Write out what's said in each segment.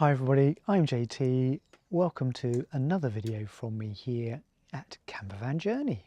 Hi everybody, I'm JT. Welcome to another video from me here at Campervan Journey.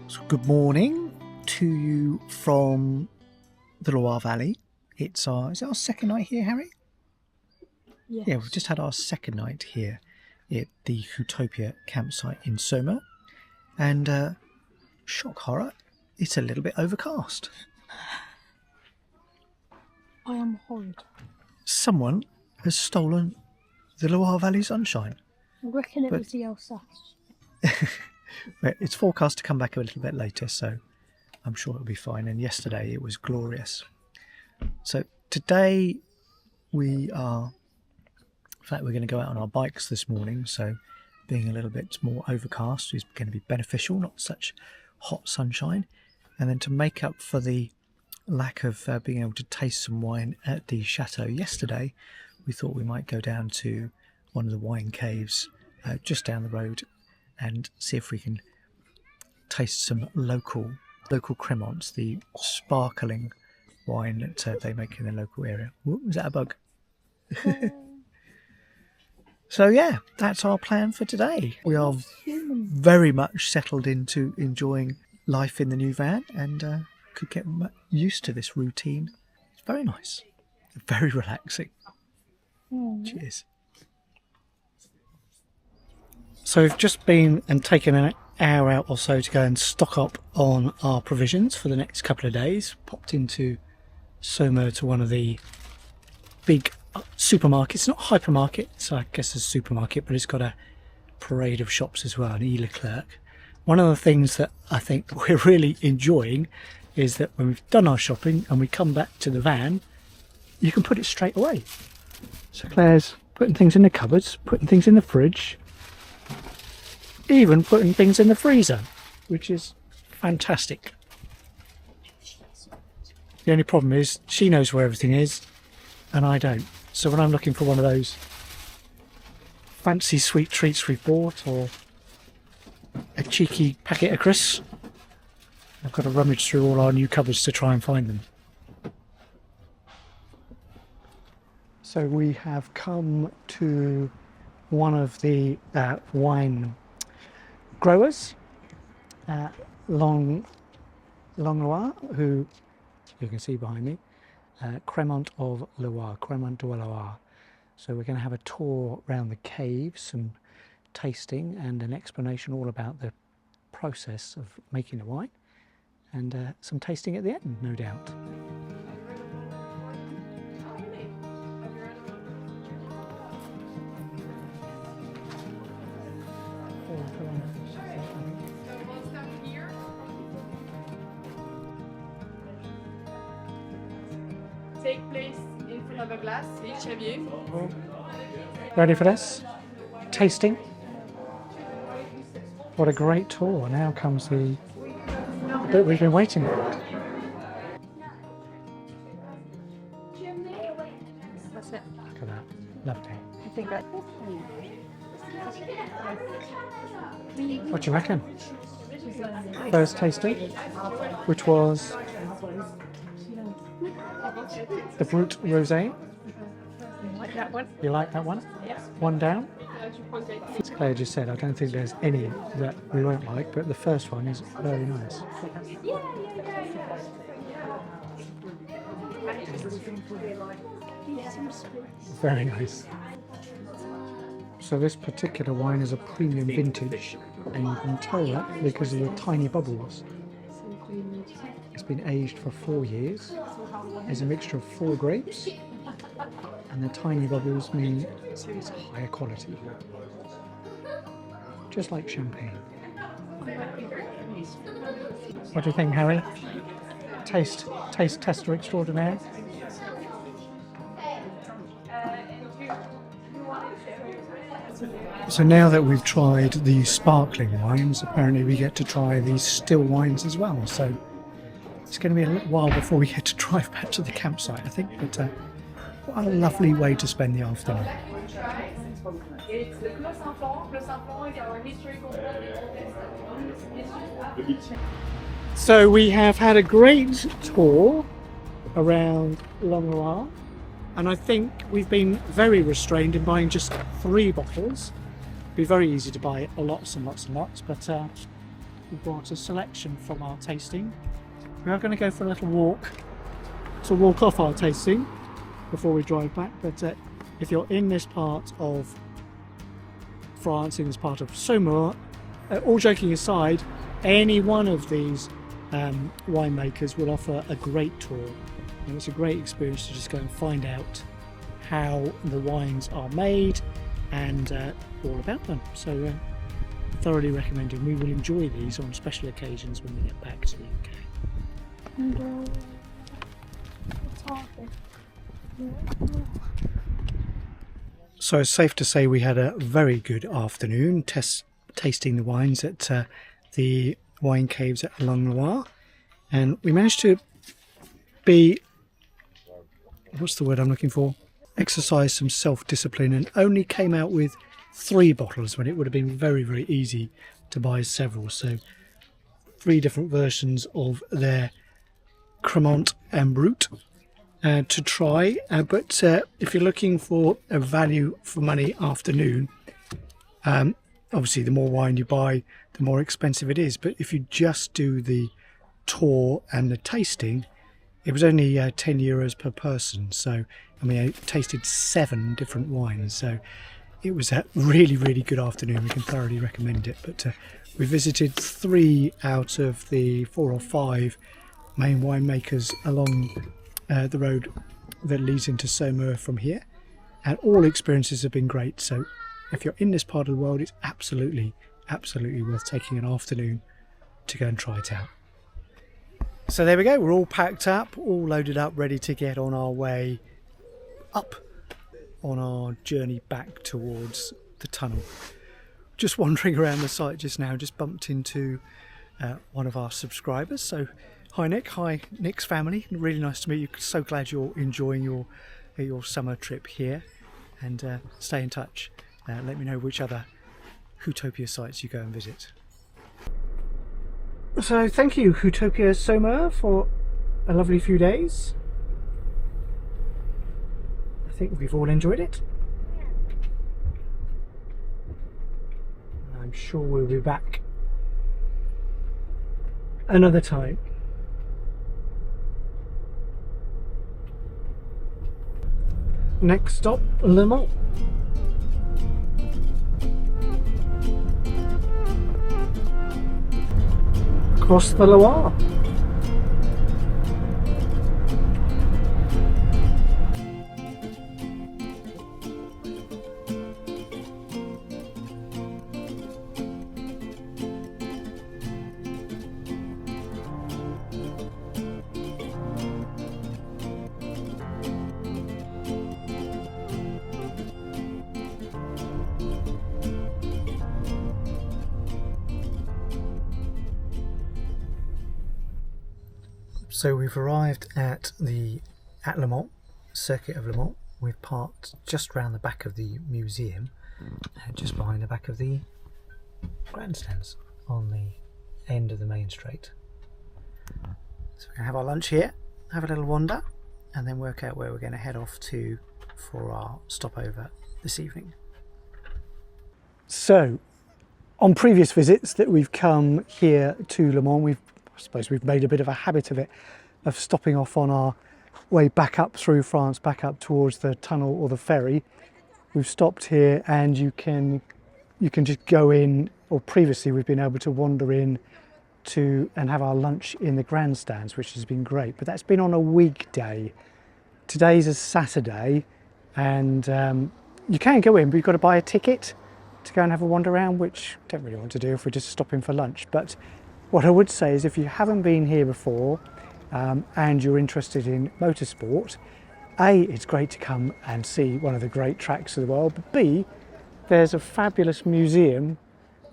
So good morning to you from the Loire Valley. Is it our second night here, Harry? Yes. Yeah, we've just had our second night here at the Utopia campsite in Sommer. And shock horror, it's a little bit overcast. I am horrid. Someone has stolen the Loire Valley sunshine. I reckon it was the Alsace. But it's forecast to come back a little bit later, so I'm sure it'll be fine. And yesterday it was glorious. So today we're going to go out on our bikes this morning. So being a little bit more overcast is going to be beneficial, not such hot sunshine. And then to make up for the lack of being able to taste some wine at the chateau yesterday, we thought we might go down to one of the wine caves just down the road and see if we can taste some local Cremants, the sparkling wine that they make in the local area. Ooh, was that a bug? So yeah, that's our plan for today. We are very much settled into enjoying life in the new van and could get used to this routine. It's very nice, very relaxing. Cheers. So we've just been and taken an hour out or so to go and stock up on our provisions for the next couple of days. Popped into Sommer to one of the big supermarkets, not hypermarket, so I guess it's a supermarket, but it's got a parade of shops as well, an E-Leclerc. One of the things that I think we're really enjoying is that when we've done our shopping and we come back to the van, you can put it straight away. So Claire's putting things in the cupboards, putting things in the fridge, even putting things in the freezer, which is fantastic. The only problem is she knows where everything is and I don't. So when I'm looking for one of those fancy sweet treats we've bought or a cheeky packet of crisps, I've got to rummage through all our new cupboards to try and find them. So we have come to one of the wine growers, Loire, who you can see behind me, Cremant of Loire, Cremant de Loire. So we're going to have a tour around the cave, some tasting and an explanation all about the process of making the wine, and some tasting at the end, no doubt. Take place in front of a glass, each of you. Ready for this? Tasting. What a great tour. Now comes the bit we've been waiting for. That's it. Look at that. Lovely. I think that. What do you reckon? First tasting, which was the Brut Rosé. You like that one? You like that one? Yeah. One down. As Claire just said, I don't think there's any that we won't like, but the first one is very nice. Very nice. So this particular wine is a premium vintage, and you can tell that because of the tiny bubbles. It's been aged for 4 years. It's a mixture of 4 grapes, and the tiny bubbles mean it's higher quality. Just like champagne. What do you think, Harry? Taste tester extraordinaire? So now that we've tried the sparkling wines, apparently we get to try these still wines as well. So it's going to be a little while before we get to drive back to the campsite, I think. But what a lovely way to spend the afternoon. It's the Clos Saint-Fond. Clos Saint-Fond is our historical building. So we have had a great tour around Loire, and I think we've been very restrained in buying just 3 bottles. It'd be very easy to buy lots and lots and lots, but we brought a selection from our tasting. We are going to go for a little walk to walk off our tasting before we drive back, but if you're in this part of France, in this part of Saumur, all joking aside, any one of these winemakers will offer a great tour, and it's a great experience to just go and find out how the wines are made and all about them. So thoroughly recommending. We will enjoy these on special occasions when we get back to the UK. And it's hard. So it's safe to say we had a very good afternoon tasting the wines at the wine caves at Loire, and we managed to be, what's the word I'm looking for, exercise some self-discipline, and only came out with 3 bottles when it would have been very, very easy to buy several. So 3 different versions of their Cremant and Brut to try, but if you're looking for a value for money afternoon, obviously the more wine you buy, the more expensive it is. But if you just do the tour and the tasting, it was only 10 euros per person. So I mean, I tasted 7 different wines, so it was a really, really good afternoon. We can thoroughly recommend it. But we visited 3 out of the 4 or 5 main winemakers along the road that leads into Saumur from here, and all experiences have been great. So if you're in this part of the world, it's absolutely worth taking an afternoon to go and try it out. So there we go, we're all packed up, all loaded up, ready to get on our way up on our journey back towards the tunnel. Just wandering around the site just now, just bumped into one of our subscribers. So hi Nick, hi Nick's family, really nice to meet you. So glad you're enjoying your summer trip here, and stay in touch. Let me know which other Hootopia sites you go and visit. So thank you Hootopia Saumur for a lovely few days. I think we've all enjoyed it. I'm sure we'll be back another time. Next stop, Le Mans. Across the Loire. So we've arrived at Le Mans, circuit of Le Mans. We've parked just round the back of the museum, just behind the back of the grandstands on the end of the main straight. So we're going to have our lunch here, have a little wander, and then work out where we're going to head off to for our stopover this evening. So, on previous visits that we've come here to Le Mans, I suppose we've made a bit of a habit of it, of stopping off on our way back up through France, back up towards the tunnel or the ferry. We've stopped here, and you can just go in, or previously we've been able to wander in to and have our lunch in the grandstands, which has been great. But that's been on a weekday. Today's a Saturday, and you can go in, but you've got to buy a ticket to go and have a wander around, which I don't really want to do if we're just stopping for lunch. But what I would say is, if you haven't been here before and you're interested in motorsport, A, it's great to come and see one of the great tracks of the world, but B, there's a fabulous museum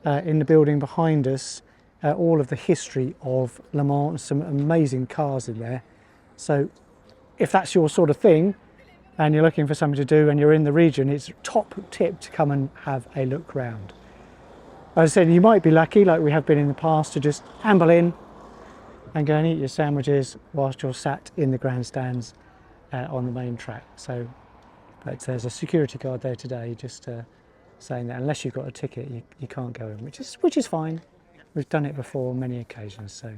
in the building behind us, all of the history of Le Mans, some amazing cars in there. So if that's your sort of thing and you're looking for something to do and you're in the region, it's top tip to come and have a look round. As I said, you might be lucky, like we have been in the past, to just amble in and go and eat your sandwiches whilst you're sat in the grandstands on the main track. So, but there's a security guard there today just saying that unless you've got a ticket, you can't go in, which is fine. We've done it before on many occasions, so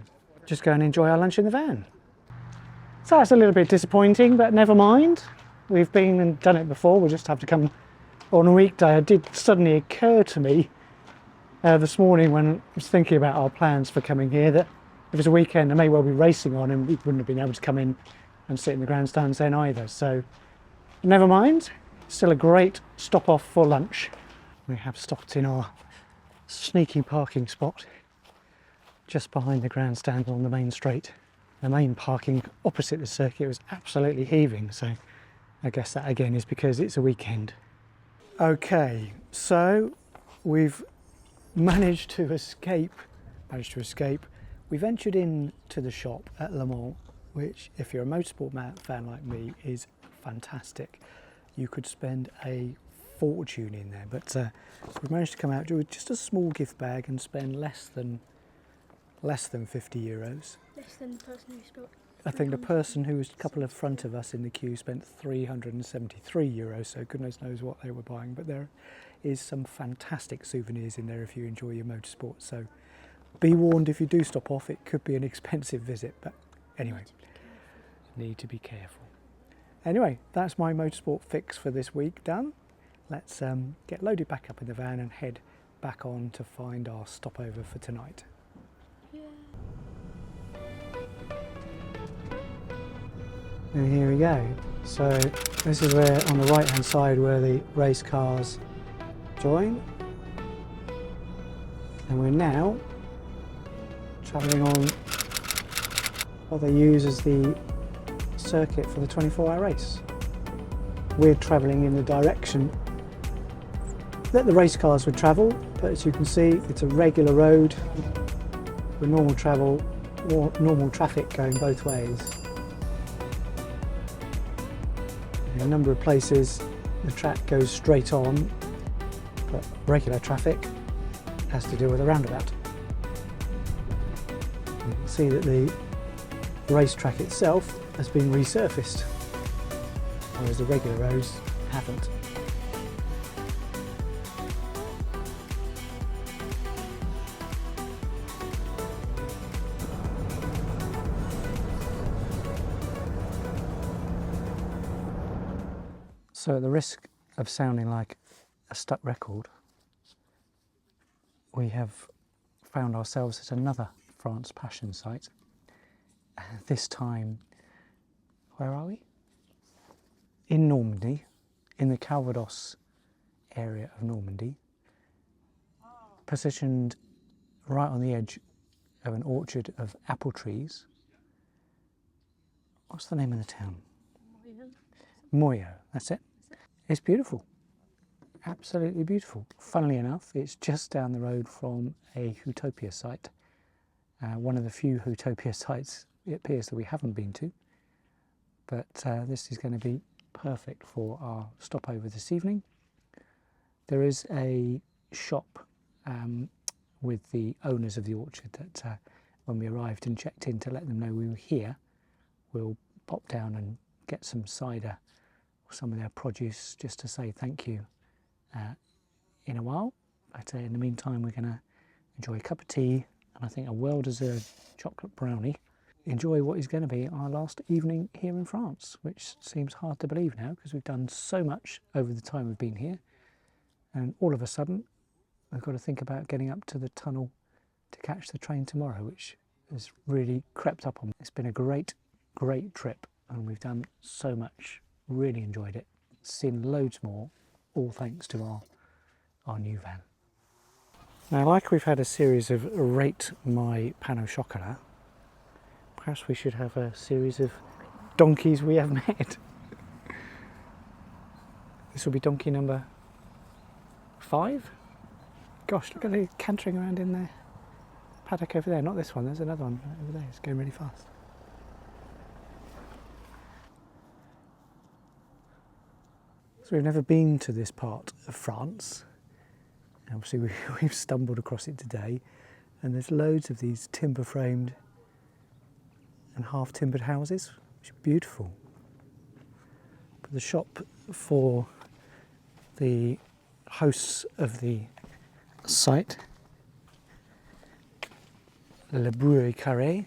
just go and enjoy our lunch in the van. So that's a little bit disappointing, but never mind. We've been and done it before. We'll just have to come on a weekday. It did suddenly occur to me this morning when I was thinking about our plans for coming here that if it's a weekend, I may well be racing on and we wouldn't have been able to come in and sit in the grandstands then either. So never mind. Still a great stop off for lunch. We have stopped in our sneaky parking spot just behind the grandstand on the main straight. The main parking opposite the circuit was absolutely heaving, so I guess that again is because it's a weekend. Okay, so we've managed to escape. We ventured into the shop at Le Mans, which, if you're a motorsport fan like me, is fantastic. You could spend a fortune in there, but we've managed to come out with just a small gift bag and spend less than €50. Less than the person who spent. I think the person who was a couple of front of us in the queue spent €373, so goodness knows what they were buying. But there is some fantastic souvenirs in there if you enjoy your motorsport. So be warned, if you do stop off, it could be an expensive visit. But anyway, need to be careful. Anyway, that's my motorsport fix for this week done. Let's get loaded back up in the van and head back on to find our stopover for tonight. And here we go. So this is where, on the right hand side, where the race cars join. And we're now travelling on what they use as the circuit for the 24-hour race. We're travelling in the direction that the race cars would travel, but as you can see, it's a regular road with normal travel, or normal traffic going both ways. In a number of places the track goes straight on, but regular traffic has to deal with a roundabout. You can see that the racetrack itself has been resurfaced, whereas the regular roads haven't. So at the risk of sounding like a stuck record, we have found ourselves at another France Passion site. This time, where are we? In Normandy, in the Calvados area of Normandy, positioned right on the edge of an orchard of apple trees. What's the name of the town? Moyo, that's it. It's beautiful, absolutely beautiful. Funnily enough, it's just down the road from a Hootopia site, one of the few Hootopia sites it appears that we haven't been to, but this is going to be perfect for our stopover this evening. There is a shop with the owners of the orchard that when we arrived and checked in to let them know we were here, we'll pop down and get some cider or some of their produce just to say thank you in a while. But in the meantime, we're going to enjoy a cup of tea and I think a well-deserved chocolate brownie. Enjoy what is going to be our last evening here in France, which seems hard to believe now because we've done so much over the time we've been here, and all of a sudden we've got to think about getting up to the tunnel to catch the train tomorrow, which has really crept up on me. It's been a great trip and we've done so much, really enjoyed it, seen loads more, all thanks to our new van. Now, like we've had a series of Rate My Pain au Chocolat, perhaps we should have a series of donkeys we have met. This will be donkey number 5. Gosh, look at the cantering around in there. Paddock over there, not this one, there's another one right over there, it's going really fast. So we've never been to this part of France. Obviously we've stumbled across it today, and there's loads of these timber framed and half timbered houses, which are beautiful. But the shop for the hosts of the site, Le Brouet Carré,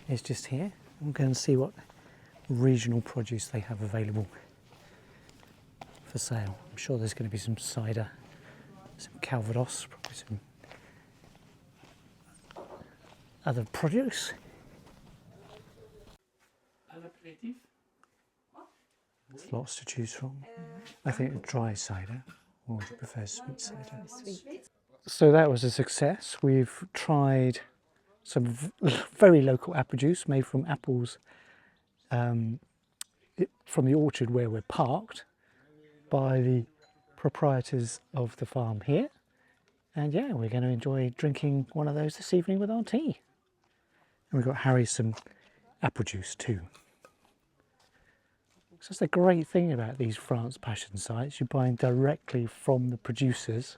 is just here. We'll go and see what regional produce they have available for sale. I'm sure there's going to be some cider, some Calvados, probably some other produce. There's lots to choose from. I think dry cider, or do you prefer sweet cider? Sweet. So that was a success. We've tried some very local apple juice made from apples from the orchard where we're parked by the proprietors of the farm here. And yeah, we're going to enjoy drinking one of those this evening with our tea. And we've got Harry some apple juice too. So that's the great thing about these France Passion sites. You're buying directly from the producers.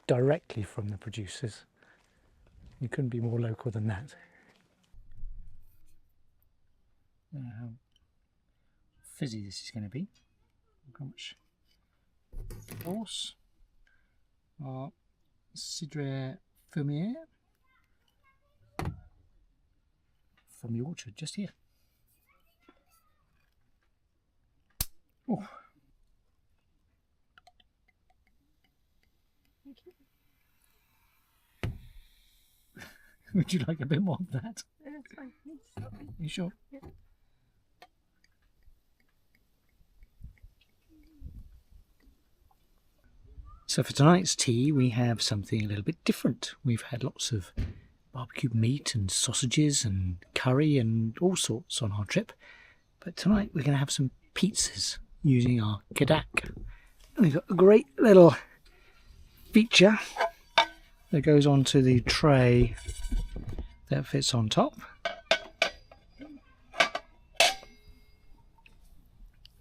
Directly from the producers. You couldn't be more local than that. I don't know how fizzy this is going to be. Look how much force. Our Cidre Fumier from the orchard just here. Oh. Thank you. Would you like a bit more of that? That's fine. You sure? Yeah. So for tonight's tea we have something a little bit different. We've had lots of barbecued meat and sausages and curry and all sorts on our trip. But tonight we're going to have some pizzas using our Kadak. We've got a great little feature that goes onto the tray that fits on top.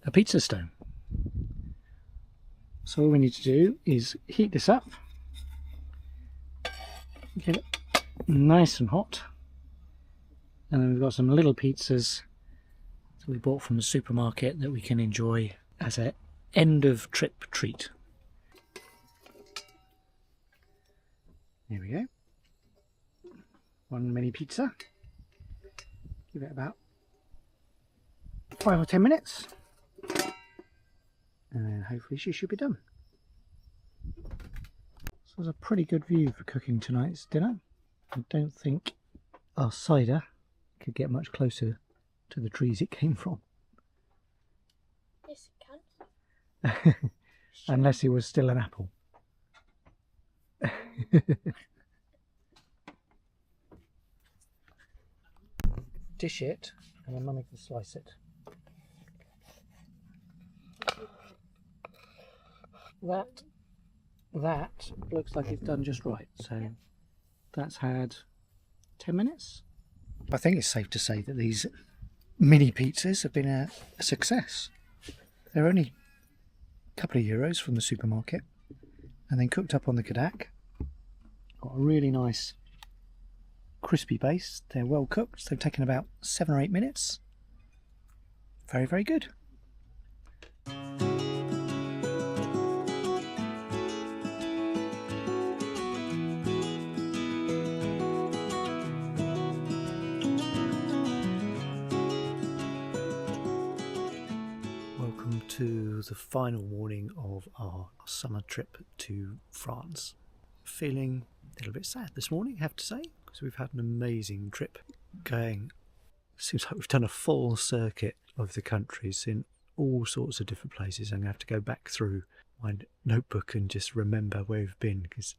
A pizza stone. So all we need to do is heat this up, get it nice and hot, and then we've got some little pizzas that we bought from the supermarket that we can enjoy as an end of trip treat. There we go. One mini pizza. Give it about 5 or 10 minutes. And then hopefully she should be done. So it's a pretty good view for cooking tonight's dinner. I don't think our cider could get much closer to the trees it came from. Yes, it can. Unless it was still an apple. Dish it and then Mummy can slice it. That looks like it's done just right. So that's had 10 minutes. I think it's safe to say that these mini pizzas have been a success. They're only a couple of euros from the supermarket and then cooked up on the Kadak. Got a really nice crispy base. They're well cooked. They've taken about 7 or 8 minutes. Very, very good. Welcome to the final morning of our summer trip to France. Feeling a little bit sad this morning, I have to say, because we've had an amazing trip going. Seems like we've done a full circuit of the countries in all sorts of different places. I'm going to have to go back through my notebook and just remember where we've been, because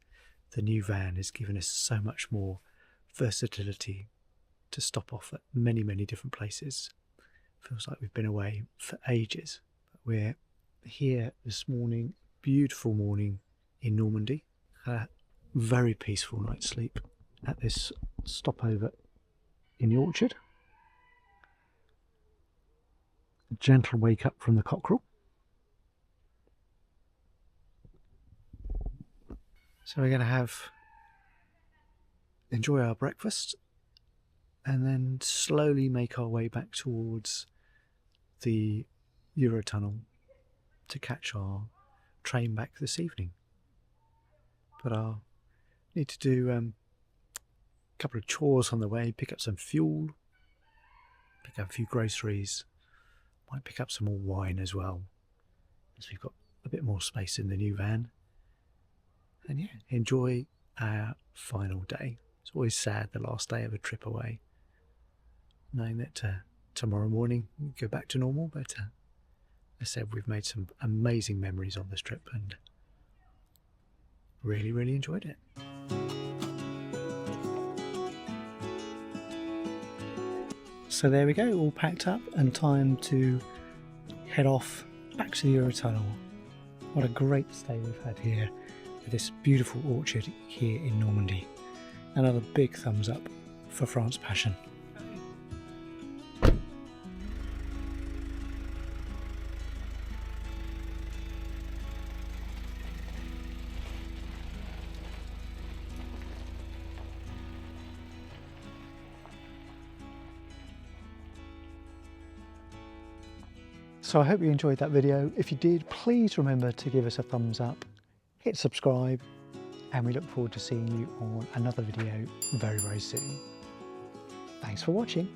the new van has given us so much more versatility to stop off at many, many different places. Feels like we've been away for ages. But we're here this morning, beautiful morning in Normandy. A very peaceful night's sleep at this stopover in the orchard. A gentle wake up from the cockerel. So we're going to enjoy our breakfast and then slowly make our way back towards the Eurotunnel to catch our train back this evening. But I'll need to do a couple of chores on the way, pick up some fuel, pick up a few groceries, might pick up some more wine as well, as we've got a bit more space in the new van. And yeah, enjoy our final day. It's always sad the last day of a trip away, knowing that tomorrow morning we go back to normal. But as I said, we've made some amazing memories on this trip and really enjoyed it. So there we go, all packed up and time to head off back to the Eurotunnel. What a great stay we've had here at this beautiful orchard here in Normandy. Another big thumbs up for France Passion. So I hope you enjoyed that video. If you did, please remember to give us a thumbs up, hit subscribe, and we look forward to seeing you on another video very soon. Thanks for watching.